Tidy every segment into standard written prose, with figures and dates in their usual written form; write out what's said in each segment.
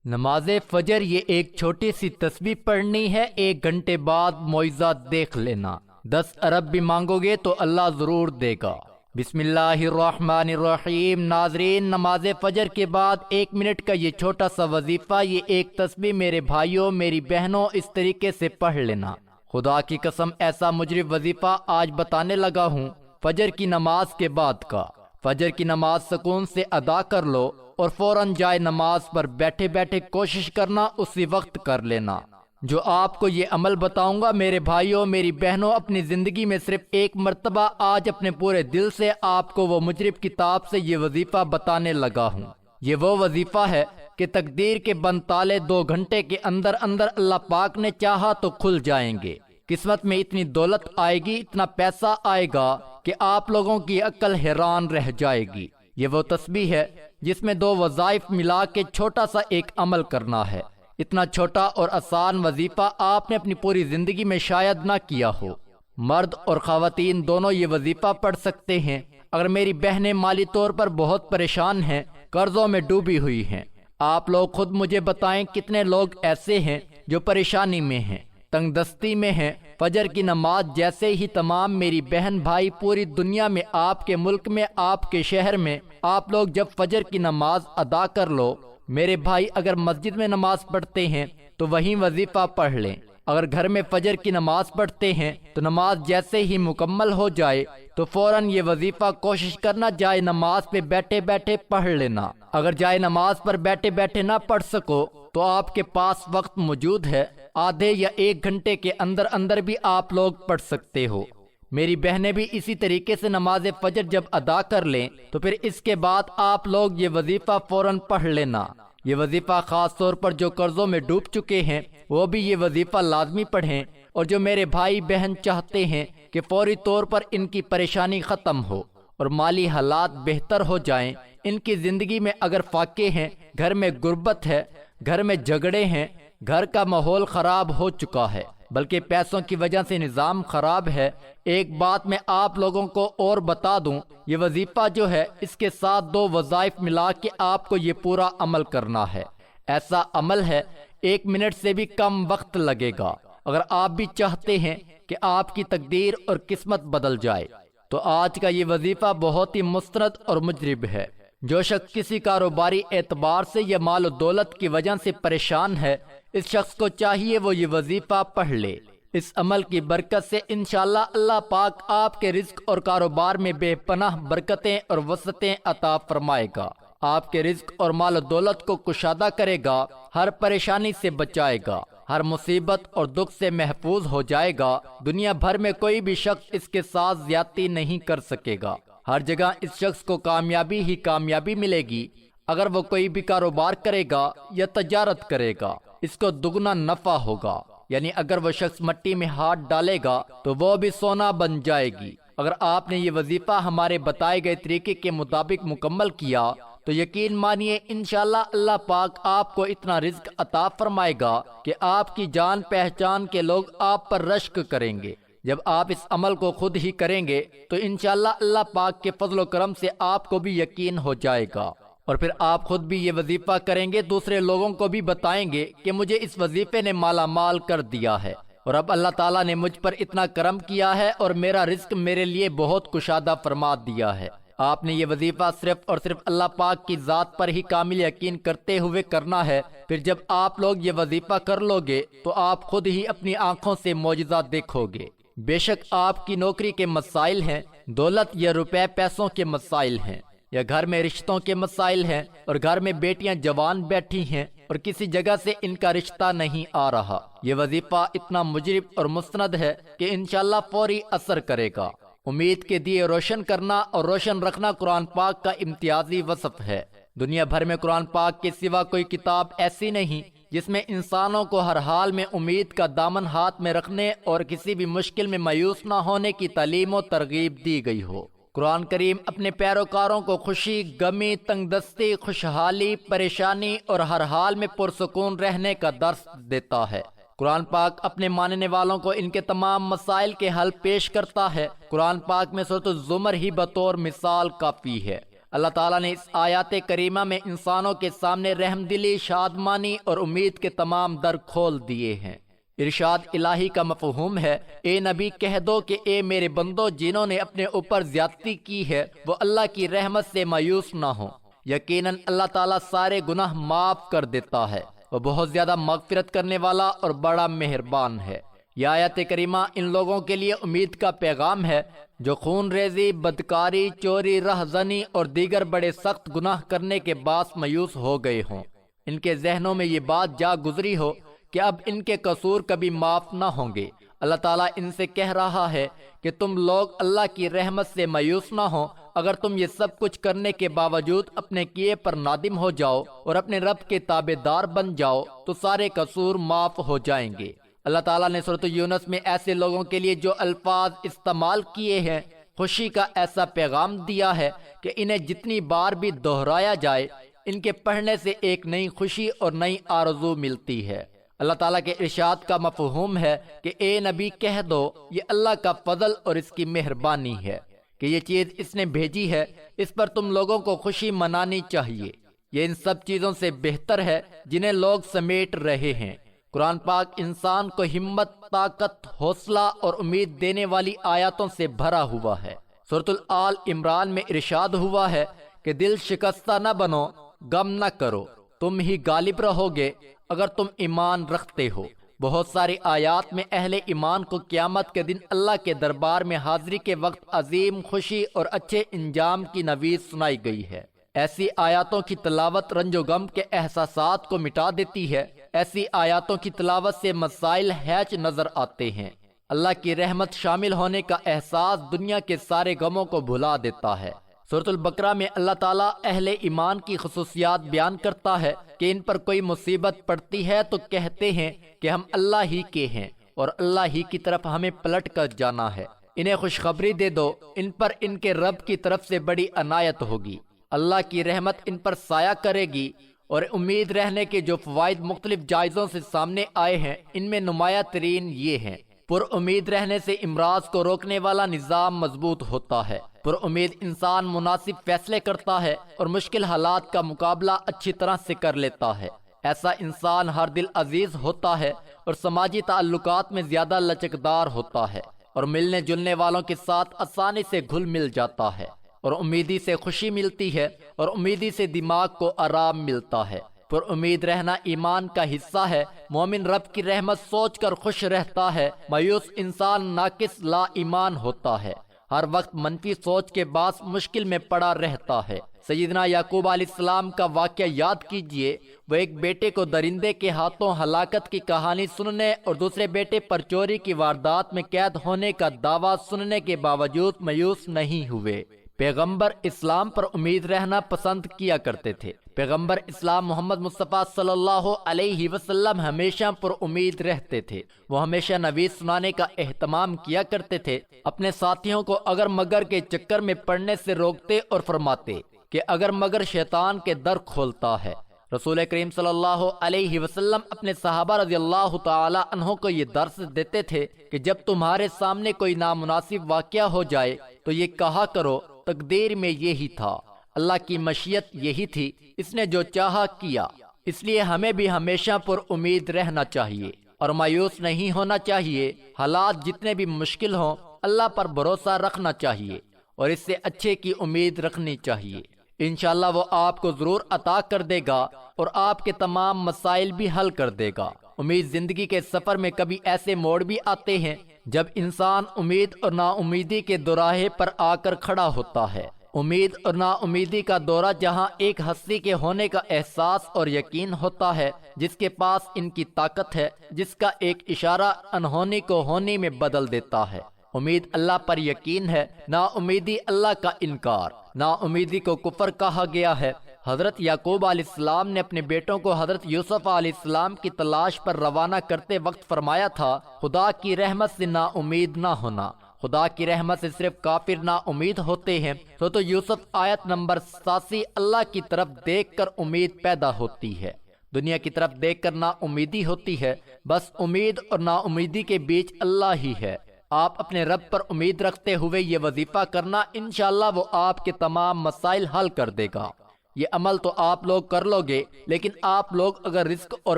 نماز فجر یہ ایک چھوٹی سی تسبیح پڑھنی ہے، 1 گھنٹے بعد معجزہ دیکھ لینا۔ 10 ارب بھی مانگو گے تو اللہ ضرور دے گا۔ بسم اللہ الرحمن الرحیم۔ ناظرین، نماز فجر کے بعد 1 منٹ کا یہ چھوٹا سا وظیفہ، یہ ایک تسبیح میرے بھائیوں میری بہنوں اس طریقے سے پڑھ لینا۔ خدا کی قسم ایسا مجرب وظیفہ آج بتانے لگا ہوں، فجر کی نماز کے بعد کا۔ فجر کی نماز سکون سے ادا کر لو اور فوراً جائے نماز پر بیٹھے بیٹھے کوشش کرنا اسی وقت کر لینا۔ جو آپ کو یہ عمل بتاؤں گا میرے بھائیوں میری بہنوں، اپنی زندگی میں صرف ایک مرتبہ آج اپنے پورے دل سے آپ کو وہ مجرب کتاب سے یہ وظیفہ بتانے لگا ہوں۔ یہ وہ وظیفہ ہے کہ تقدیر کے بند تالے 2 گھنٹے کے اندر اندر اللہ پاک نے چاہا تو کھل جائیں گے۔ قسمت میں اتنی دولت آئے گی، اتنا پیسہ آئے گا کہ آپ لوگوں کی عقل حیران رہ جائے گی۔ یہ وہ تسبیح ہے جس میں 2 وظائف ملا کے چھوٹا سا ایک عمل کرنا ہے۔ اتنا چھوٹا اور آسان وظیفہ آپ نے اپنی پوری زندگی میں شاید نہ کیا ہو۔ مرد اور خواتین دونوں یہ وظیفہ پڑھ سکتے ہیں۔ اگر میری بہنیں مالی طور پر بہت پریشان ہیں، قرضوں میں ڈوبی ہوئی ہیں، آپ لوگ خود مجھے بتائیں کتنے لوگ ایسے ہیں جو پریشانی میں ہیں، تنگ دستی میں ہیں۔ فجر کی نماز جیسے ہی تمام میری بہن بھائی پوری دنیا میں، آپ کے ملک میں، آپ کے شہر میں، آپ لوگ جب فجر کی نماز ادا کر لو، میرے بھائی اگر مسجد میں نماز پڑھتے ہیں تو وہیں وظیفہ پڑھ لیں۔ اگر گھر میں فجر کی نماز پڑھتے ہیں تو نماز جیسے ہی مکمل ہو جائے تو فوراً یہ وظیفہ کوشش کرنا جائے نماز پہ بیٹھے بیٹھے پڑھ لینا۔ اگر جائے نماز پر بیٹھے بیٹھے نہ پڑھ سکو تو آپ کے پاس وقت موجود ہے، آدھے یا 1 گھنٹے کے اندر اندر بھی آپ لوگ پڑھ سکتے ہو۔ میری بہنیں بھی اسی طریقے سے نماز فجر جب ادا کر لیں تو پھر اس کے بعد آپ لوگ یہ وظیفہ فوراً پڑھ لینا۔ یہ وظیفہ خاص طور پر جو قرضوں میں ڈوب چکے ہیں وہ بھی یہ وظیفہ لازمی پڑھیں، اور جو میرے بھائی بہن چاہتے ہیں کہ فوری طور پر ان کی پریشانی ختم ہو اور مالی حالات بہتر ہو جائیں، ان کی زندگی میں اگر فاقے ہیں، گھر میں غربت ہے، گھر میں جھگڑے ہیں، گھر کا ماحول خراب ہو چکا ہے، بلکہ پیسوں کی وجہ سے نظام خراب ہے، ایک بات میں آپ لوگوں کو اور بتا دوں، یہ وظیفہ جو ہے اس کے ساتھ 2 وظائف ملا کے آپ کو یہ پورا عمل کرنا ہے۔ ایسا عمل ہے 1 منٹ سے بھی کم وقت لگے گا۔ اگر آپ بھی چاہتے ہیں کہ آپ کی تقدیر اور قسمت بدل جائے تو آج کا یہ وظیفہ بہت ہی مستند اور مجرب ہے۔ جو شخص کسی کاروباری اعتبار سے یا مال و دولت کی وجہ سے پریشان ہے، اس شخص کو چاہیے وہ یہ وظیفہ پڑھ لے۔ اس عمل کی برکت سے انشاءاللہ اللہ پاک آپ کے رزق اور کاروبار میں بے پناہ برکتیں اور وسعتیں عطا فرمائے گا، آپ کے رزق اور مال و دولت کو کشادہ کرے گا، ہر پریشانی سے بچائے گا، ہر مصیبت اور دکھ سے محفوظ ہو جائے گا۔ دنیا بھر میں کوئی بھی شخص اس کے ساتھ زیادتی نہیں کر سکے گا، ہر جگہ اس شخص کو کامیابی ہی کامیابی ملے گی۔ اگر وہ کوئی بھی کاروبار کرے گا یا تجارت کرے گا، اس کو دگنا نفع ہوگا، یعنی اگر وہ شخص مٹی میں ہاتھ ڈالے گا تو وہ بھی سونا بن جائے گی۔ اگر آپ نے یہ وظیفہ ہمارے بتائے گئے طریقے کے مطابق مکمل کیا تو یقین مانیے انشاءاللہ اللہ پاک آپ کو اتنا رزق عطا فرمائے گا کہ آپ کی جان پہچان کے لوگ آپ پر رشک کریں گے۔ جب آپ اس عمل کو خود ہی کریں گے تو انشاءاللہ اللہ پاک کے فضل و کرم سے آپ کو بھی یقین ہو جائے گا، اور پھر آپ خود بھی یہ وظیفہ کریں گے، دوسرے لوگوں کو بھی بتائیں گے کہ مجھے اس وظیفے نے مالا مال کر دیا ہے، اور اب اللہ تعالیٰ نے مجھ پر اتنا کرم کیا ہے اور میرا رزق میرے لیے بہت کشادہ فرما دیا ہے۔ آپ نے یہ وظیفہ صرف اور صرف اللہ پاک کی ذات پر ہی کامل یقین کرتے ہوئے کرنا ہے۔ پھر جب آپ لوگ یہ وظیفہ کر لو گے تو آپ خود ہی اپنی آنکھوں سے معجزہ دیکھو گے۔ بے شک آپ کی نوکری کے مسائل ہیں، دولت یا روپے پیسوں کے مسائل ہیں، یا گھر میں رشتوں کے مسائل ہیں، اور گھر میں بیٹیاں جوان بیٹھی ہیں اور کسی جگہ سے ان کا رشتہ نہیں آ رہا، یہ وظیفہ اتنا مجرب اور مستند ہے کہ انشاءاللہ فوری اثر کرے گا۔ امید کے دیے روشن کرنا اور روشن رکھنا قرآن پاک کا امتیازی وصف ہے۔ دنیا بھر میں قرآن پاک کے سوا کوئی کتاب ایسی نہیں جس میں انسانوں کو ہر حال میں امید کا دامن ہاتھ میں رکھنے اور کسی بھی مشکل میں مایوس نہ ہونے کی تعلیم و ترغیب دی گئی ہو۔ قرآن کریم اپنے پیروکاروں کو خوشی، غمی، تنگ دستی، خوشحالی، پریشانی اور ہر حال میں پرسکون رہنے کا درس دیتا ہے۔ قرآن پاک اپنے ماننے والوں کو ان کے تمام مسائل کے حل پیش کرتا ہے۔ قرآن پاک میں سورۃ الزمر ہی بطور مثال کافی ہے۔ اللہ تعالیٰ نے اس آیات کریمہ میں انسانوں کے سامنے رحم دلی، شادمانی اور امید کے تمام در کھول دیے ہیں۔ ارشاد الہی کا مفہوم ہے، اے نبی کہہ دو کہ اے میرے بندو، جنہوں نے اپنے اوپر زیادتی کی ہے وہ اللہ کی رحمت سے مایوس نہ ہوں، یقیناً اللہ تعالیٰ سارے گناہ معاف کر دیتا ہے، وہ بہت زیادہ مغفرت کرنے والا اور بڑا مہربان ہے۔ یہ آیت کریمہ ان لوگوں کے لیے امید کا پیغام ہے جو خون ریزی، بدکاری، چوری، رہزنی اور دیگر بڑے سخت گناہ کرنے کے باعث مایوس ہو گئے ہوں۔ ان کے ذہنوں میں یہ بات جا گزری ہو کہ اب ان کے قصور کبھی معاف نہ ہوں گے۔ اللہ تعالیٰ ان سے کہہ رہا ہے کہ تم لوگ اللہ کی رحمت سے مایوس نہ ہو۔ اگر تم یہ سب کچھ کرنے کے باوجود اپنے کیے پر نادم ہو جاؤ اور اپنے رب کے تابع دار بن جاؤ تو سارے قصور معاف ہو جائیں گے۔ اللہ تعالیٰ نے سورۃ یونس میں ایسے لوگوں کے لیے جو الفاظ استعمال کیے ہیں خوشی کا ایسا پیغام دیا ہے کہ انہیں جتنی بار بھی دہرایا جائے ان کے پڑھنے سے ایک نئی خوشی اور نئی آرزو ملتی ہے۔ اللہ تعالیٰ کے ارشاد کا مفہوم ہے کہ اے نبی کہہ دو یہ اللہ کا فضل اور اس کی مہربانی ہے کہ یہ چیز اس نے بھیجی ہے، اس پر تم لوگوں کو خوشی منانی چاہیے۔ یہ ان سب چیزوں سے بہتر ہے جنہیں لوگ سمیٹ رہے ہیں۔ قرآن پاک انسان کو ہمت، طاقت، حوصلہ اور امید دینے والی آیاتوں سے بھرا ہوا ہے۔ سورۃ آل عمران میں ارشاد ہوا ہے کہ دل شکستہ نہ بنو، غم نہ کرو، تم ہی غالب رہو گے اگر تم ایمان رکھتے ہو۔ بہت ساری آیات میں اہل ایمان کو قیامت کے دن اللہ کے دربار میں حاضری کے وقت عظیم خوشی اور اچھے انجام کی نوید سنائی گئی ہے۔ ایسی آیاتوں کی تلاوت رنج و غم کے احساسات کو مٹا دیتی ہے۔ ایسی آیاتوں کی تلاوت سے مسائل ہیچ نظر آتے ہیں۔ اللہ کی رحمت شامل ہونے کا احساس دنیا کے سارے غموں کو بھلا دیتا ہے۔ سورۃ البقرہ میں اللہ تعالیٰ اہل ایمان کی خصوصیات بیان کرتا ہے کہ ان پر کوئی مصیبت پڑتی ہے تو کہتے ہیں کہ ہم اللہ ہی کے ہیں اور اللہ ہی کی طرف ہمیں پلٹ کر جانا ہے۔ انہیں خوشخبری دے دو، ان پر ان کے رب کی طرف سے بڑی عنایت ہوگی۔ اللہ کی رحمت ان پر سایہ کرے گی، اور امید رہنے کے جو فوائد مختلف جائزوں سے سامنے آئے ہیں ان میں نمایاں ترین یہ ہیں۔ پر امید رہنے سے امراض کو روکنے والا نظام مضبوط ہوتا ہے۔ پر امید انسان مناسب فیصلے کرتا ہے اور مشکل حالات کا مقابلہ اچھی طرح سے کر لیتا ہے۔ ایسا انسان ہر دل عزیز ہوتا ہے اور سماجی تعلقات میں زیادہ لچکدار ہوتا ہے اور ملنے جلنے والوں کے ساتھ آسانی سے گھل مل جاتا ہے، اور امیدی سے خوشی ملتی ہے اور امیدی سے دماغ کو آرام ملتا ہے۔ پر امید رہنا ایمان کا حصہ ہے۔ مومن رب کی رحمت سوچ کر خوش رہتا ہے، مایوس انسان ناقص لا ایمان ہوتا ہے، ہر وقت منفی سوچ کے باعث مشکل میں پڑا رہتا ہے۔ سیدنا یعقوب علیہ السلام کا واقعہ یاد کیجئے، وہ ایک بیٹے کو درندے کے ہاتھوں ہلاکت کی کہانی سننے اور دوسرے بیٹے پر چوری کی واردات میں قید ہونے کا دعویٰ سننے کے باوجود مایوس نہیں ہوئے۔ پیغمبر اسلام پر امید رہنا پسند کیا کرتے تھے۔ پیغمبر اسلام محمد مصطفیٰ صلی اللہ علیہ وسلم ہمیشہ پر امید رہتے تھے۔ وہ ہمیشہ نوید سنانے کا اہتمام کیا کرتے تھے، اپنے ساتھیوں کو اگر مگر کے چکر میں پڑنے سے روکتے اور فرماتے کہ اگر مگر شیطان کے در کھولتا ہے۔ رسول کریم صلی اللہ علیہ وسلم اپنے صحابہ رضی اللہ تعالی عنہ کو یہ درس دیتے تھے کہ جب تمہارے سامنے کوئی نامناسب واقعہ ہو جائے تو یہ کہا کرو تقدیر میں یہی تھا، اللہ کی مشیت یہی تھی، اس نے جو چاہا کیا۔ اس لیے ہمیں بھی ہمیشہ پر امید رہنا چاہیے اور مایوس نہیں ہونا چاہیے۔ حالات جتنے بھی مشکل ہوں اللہ پر بھروسہ رکھنا چاہیے اور اس سے اچھے کی امید رکھنی چاہیے۔ انشاءاللہ وہ آپ کو ضرور عطا کر دے گا اور آپ کے تمام مسائل بھی حل کر دے گا۔ امید زندگی کے سفر میں کبھی ایسے موڑ بھی آتے ہیں جب انسان امید اور نا امیدی کے دوراہے پر آ کر کھڑا ہوتا ہے۔ امید اور نا امیدی کا دورہ جہاں ایک ہستی کے ہونے کا احساس اور یقین ہوتا ہے جس کے پاس ان کی طاقت ہے، جس کا ایک اشارہ انہونی کو ہونی میں بدل دیتا ہے۔ امید اللہ پر یقین ہے، نا امیدی اللہ کا انکار۔ نا امیدی کو کفر کہا گیا ہے۔ حضرت یعقوب علیہ السلام نے اپنے بیٹوں کو حضرت یوسف علیہ السلام کی تلاش پر روانہ کرتے وقت فرمایا تھا، خدا کی رحمت سے نا امید نہ ہونا۔ خدا کی رحمت سے صرف کافر نا امید ہوتے ہیں۔ تو یوسف آیت نمبر 87 اللہ کی طرف دیکھ کر امید پیدا ہوتی ہے، دنیا کی طرف دیکھ کر نا امیدی ہوتی ہے۔ بس امید اور نا امیدی کے بیچ اللہ ہی ہے۔ آپ اپنے رب پر امید رکھتے ہوئے یہ وظیفہ کرنا، انشاءاللہ وہ آپ کے تمام مسائل حل کر دے گا۔ یہ عمل تو آپ لوگ کر لو گے، لیکن آپ لوگ اگر رزق اور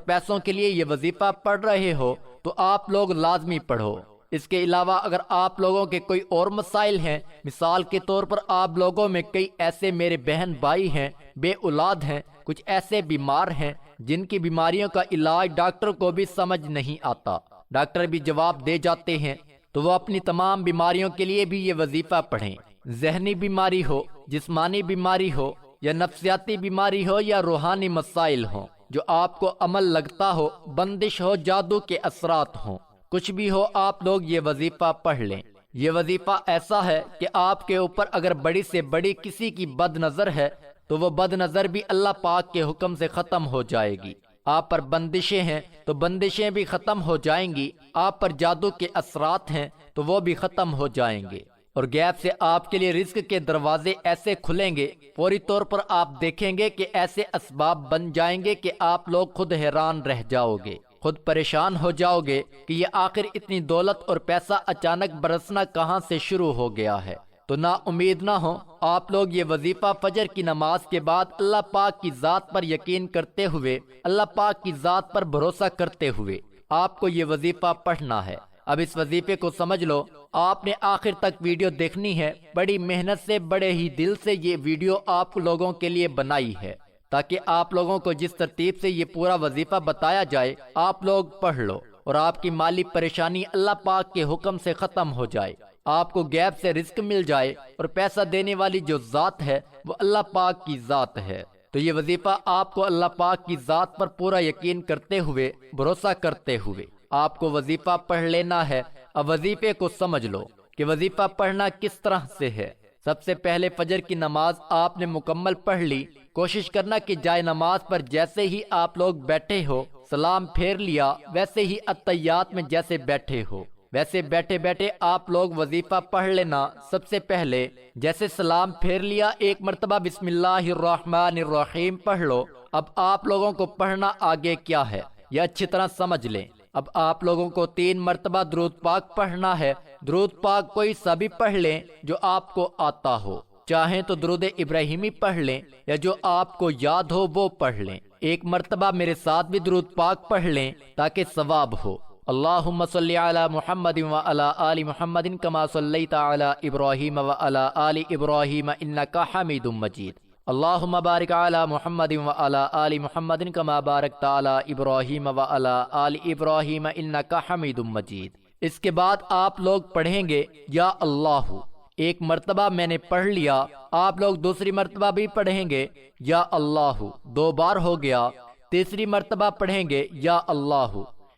پیسوں کے لیے یہ وظیفہ پڑھ رہے ہو تو آپ لوگ لازمی پڑھو۔ اس کے علاوہ اگر آپ لوگوں کے کوئی اور مسائل ہیں، مثال کے طور پر آپ لوگوں میں کئی ایسے میرے بہن بھائی ہیں، بے اولاد ہیں، کچھ ایسے بیمار ہیں جن کی بیماریوں کا علاج ڈاکٹر کو بھی سمجھ نہیں آتا، ڈاکٹر بھی جواب دے جاتے ہیں، تو وہ اپنی تمام بیماریوں کے لیے بھی یہ وظیفہ پڑھیں۔ ذہنی بیماری ہو، جسمانی بیماری ہو، یا نفسیاتی بیماری ہو، یا روحانی مسائل ہوں جو آپ کو عمل لگتا ہو، بندش ہو، جادو کے اثرات ہوں، کچھ بھی ہو، آپ لوگ یہ وظیفہ پڑھ لیں۔ یہ وظیفہ ایسا ہے کہ آپ کے اوپر اگر بڑی سے بڑی کسی کی بد نظر ہے تو وہ بد نظر بھی اللہ پاک کے حکم سے ختم ہو جائے گی۔ آپ پر بندشیں ہیں تو بندشیں بھی ختم ہو جائیں گی، آپ پر جادو کے اثرات ہیں تو وہ بھی ختم ہو جائیں گے، اور غیب سے آپ کے لیے رزق کے دروازے ایسے کھلیں گے، فوری طور پر آپ دیکھیں گے کہ ایسے اسباب بن جائیں گے کہ آپ لوگ خود حیران رہ جاؤ گے، خود پریشان ہو جاؤ گے کہ یہ آخر اتنی دولت اور پیسہ اچانک برسنا کہاں سے شروع ہو گیا ہے۔ تو نا امید نہ ہو، آپ لوگ یہ وظیفہ فجر کی نماز کے بعد اللہ پاک کی ذات پر یقین کرتے ہوئے، اللہ پاک کی ذات پر بھروسہ کرتے ہوئے آپ کو یہ وظیفہ پڑھنا ہے۔ اب اس وظیفے کو سمجھ لو، آپ نے آخر تک ویڈیو دیکھنی ہے، بڑی محنت سے، بڑے ہی دل سے یہ ویڈیو آپ لوگوں کے لیے بنائی ہے تاکہ آپ لوگوں کو جس ترتیب سے یہ پورا وظیفہ بتایا جائے آپ لوگ پڑھ لو، اور آپ کی مالی پریشانی اللہ پاک کے حکم سے ختم ہو جائے، آپ کو غیب سے رزق مل جائے، اور پیسہ دینے والی جو ذات ہے وہ اللہ پاک کی ذات ہے۔ تو یہ وظیفہ آپ کو اللہ پاک کی ذات پر پورا یقین کرتے ہوئے، بھروسہ کرتے ہوئے آپ کو وظیفہ پڑھ لینا ہے۔ اب وظیفے کو سمجھ لو کہ وظیفہ پڑھنا کس طرح سے ہے۔ سب سے پہلے فجر کی نماز آپ نے مکمل پڑھ لی، کوشش کرنا کہ جائے نماز پر جیسے ہی آپ لوگ بیٹھے ہو، سلام پھیر لیا، ویسے ہی اتحیات میں جیسے بیٹھے ہو ویسے بیٹھے بیٹھے آپ لوگ وظیفہ پڑھ لینا۔ سب سے پہلے جیسے سلام پھیر لیا، ایک مرتبہ بسم اللہ الرحمن الرحیم پڑھ لو۔ اب آپ لوگوں کو پڑھنا آگے کیا ہے یہ اچھی طرح سمجھ لیں۔ اب آپ لوگوں کو 3 مرتبہ درود پاک پڑھنا ہے۔ درود پاک کوئی سا بھی پڑھ لیں جو آپ کو آتا ہو، چاہیں تو درود ابراہیمی پڑھ لیں یا جو آپ کو یاد ہو وہ پڑھ لیں۔ ایک مرتبہ میرے ساتھ بھی درود پاک پڑھ لیں تاکہ ثواب ہو۔ اللہم صلی علی محمد وعلی آل محمد کما صلیت علی ابراہیم وعلی آل ابراہیم انک حمید مجید۔ اللہم بارک علی محمد وعلی آل محمد کما بارکت علی ابراہیم وعلی آل ابراہیم انک حمید مجید۔ اس کے بعد آپ لوگ پڑھیں گے یا اللہ۔ ایک مرتبہ میں نے پڑھ لیا، آپ لوگ دوسری مرتبہ بھی پڑھیں گے یا اللہ، 2 بار ہو گیا۔ تیسری مرتبہ پڑھیں گے یا اللہ،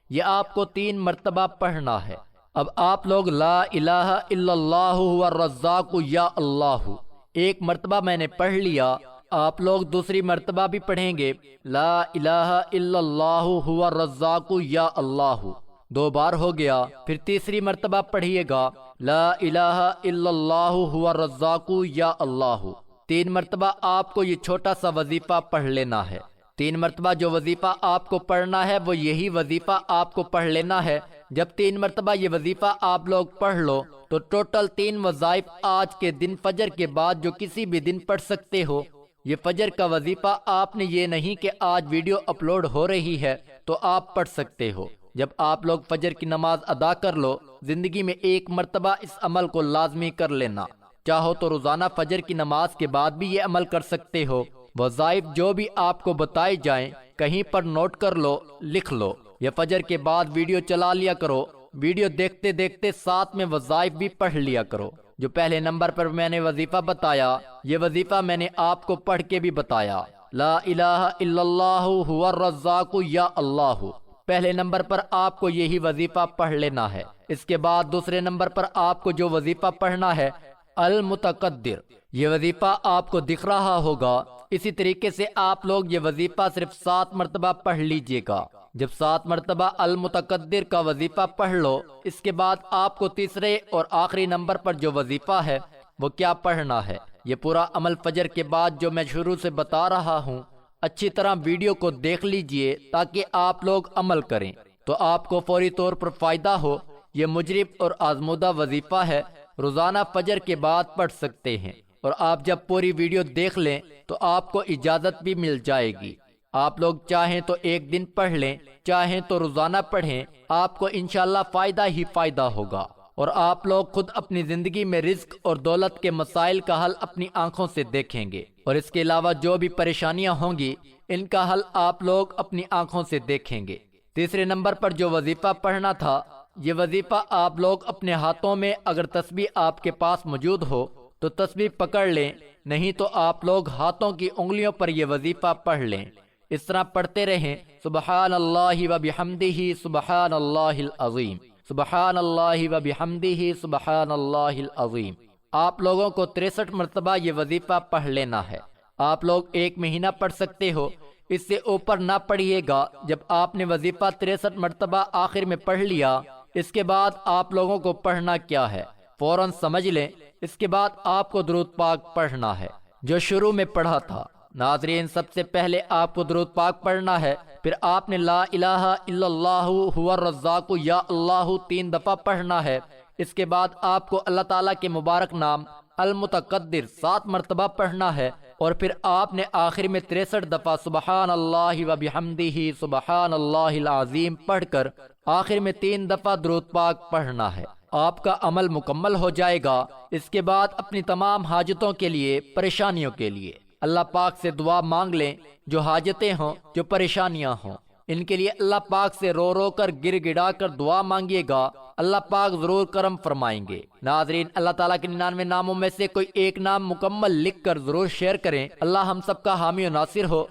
یہ آپ کو 3 مرتبہ پڑھنا ہے۔ اب آپ لوگ لا الہ الا اللہ هو الرزاق یا اللہ، ایک مرتبہ میں نے پڑھ لیا، آپ لوگ دوسری مرتبہ بھی پڑھیں گے لا الہ الا اللہ هو الرزاق یا اللہ، 2 بار ہو گیا۔ پھر تیسری مرتبہ پڑھیے گا لا الہ الا اللہ هو الرزاق یا اللہ، 3 مرتبہ آپ کو یہ چھوٹا سا وظیفہ پڑھ لینا ہے۔ 3 مرتبہ جو وظیفہ آپ کو پڑھنا ہے وہ یہی وظیفہ آپ کو پڑھ لینا ہے۔ جب 3 مرتبہ یہ وظیفہ آپ لوگ پڑھ لو تو ٹوٹل 3 وظائف آج کے دن فجر کے بعد جو کسی بھی دن پڑھ سکتے ہو۔ یہ فجر کا وظیفہ آپ نے یہ نہیں کہ آج ویڈیو اپلوڈ ہو رہی ہے تو آپ پڑھ سکتے ہو۔ جب آپ لوگ فجر کی نماز ادا کر لو، زندگی میں 1 مرتبہ اس عمل کو لازمی کر لینا۔ چاہو تو روزانہ فجر کی نماز کے بعد بھی یہ عمل کر سکتے ہو۔ وظائف جو بھی آپ کو بتائی جائیں کہیں پر نوٹ کر لو، لکھ لو، یا فجر کے بعد ویڈیو چلا لیا کرو، ویڈیو دیکھتے دیکھتے ساتھ میں وظائف بھی پڑھ لیا کرو۔ جو پہلے نمبر پر میں نے وظیفہ بتایا، یہ وظیفہ میں نے آپ کو پڑھ کے بھی بتایا، لا الہ الا اللہ هو الرزاق یا اللہ۔ پہلے نمبر پر آپ کو یہی وظیفہ پڑھ لینا ہے۔ اس کے بعد دوسرے نمبر پر آپ کو جو وظیفہ پڑھنا ہے المتقدر، یہ وظیفہ آپ کو دکھ رہا ہوگا۔ اسی طریقے سے آپ لوگ یہ وظیفہ صرف 7 مرتبہ پڑھ لیجئے گا۔ جب 7 مرتبہ المتقدر کا وظیفہ پڑھ لو، اس کے بعد آپ کو تیسرے اور آخری نمبر پر جو وظیفہ ہے وہ کیا پڑھنا ہے، یہ پورا عمل فجر کے بعد جو میں شروع سے بتا رہا ہوں، اچھی طرح ویڈیو کو دیکھ لیجئے تاکہ آپ لوگ عمل کریں تو آپ کو فوری طور پر فائدہ ہو۔ یہ مجرب اور آزمودہ وظیفہ ہے، روزانہ فجر کے بعد پڑھ سکتے ہیں، اور آپ جب پوری ویڈیو دیکھ لیں تو آپ کو اجازت بھی مل جائے گی۔ آپ لوگ چاہیں تو ایک دن پڑھ لیں، چاہیں تو روزانہ پڑھیں، آپ کو انشاءاللہ فائدہ ہی فائدہ ہوگا، اور آپ لوگ خود اپنی زندگی میں رزق اور دولت کے مسائل کا حل اپنی آنکھوں سے دیکھیں گے، اور اس کے علاوہ جو بھی پریشانیاں ہوں گی ان کا حل آپ لوگ اپنی آنکھوں سے دیکھیں گے۔ تیسرے نمبر پر جو وظیفہ پڑھنا تھا، یہ وظیفہ آپ لوگ اپنے ہاتھوں میں، اگر تسبیح آپ کے پاس موجود ہو تو تسبیح پکڑ لیں، نہیں تو آپ لوگ ہاتھوں کی انگلیوں پر یہ وظیفہ پڑھ لیں۔ اس طرح پڑھتے رہیں، سبحان اللہ و بحمدہ سبحان اللہ العظیم، سبحان اللہ و بحمدہ سبحان اللہ العظیم۔ آپ لوگوں کو 63 مرتبہ یہ وظیفہ پڑھ لینا ہے۔ آپ لوگ 1 مہینہ پڑھ سکتے ہو، اس سے اوپر نہ پڑھیے گا۔ جب آپ نے وظیفہ 63 مرتبہ آخر میں پڑھ لیا، اس کے بعد آپ لوگوں کو پڑھنا کیا ہے فوراً سمجھ لیں۔ اس کے بعد آپ کو درود پاک پڑھنا ہے جو شروع میں پڑھا تھا۔ ناظرین، سب سے پہلے آپ کو درود پاک پڑھنا ہے، پھر آپ نے لا الہ الا اللہ هو الرزاق یا اللہ 3 دفعہ پڑھنا ہے۔ اس کے بعد آپ کو اللہ تعالیٰ کے مبارک نام المتقدر 7 مرتبہ پڑھنا ہے، اور پھر آپ نے آخر میں 63 دفعہ سبحان اللہ و بحمدہ سبحان اللہ العظیم پڑھ کر آخر میں 3 دفعہ درود پاک پڑھنا ہے۔ آپ کا عمل مکمل ہو جائے گا۔ اس کے بعد اپنی تمام حاجتوں کے لیے، پریشانیوں کے لیے اللہ پاک سے دعا مانگ لیں۔ جو حاجتیں ہوں، جو پریشانیاں ہوں، ان کے لیے اللہ پاک سے رو رو کر، گر گڑا کر دعا مانگیے گا، اللہ پاک ضرور کرم فرمائیں گے۔ ناظرین، اللہ تعالیٰ کے 99 ناموں میں سے کوئی ایک نام مکمل لکھ کر ضرور شیئر کریں۔ اللہ ہم سب کا حامی و ناصر ہو۔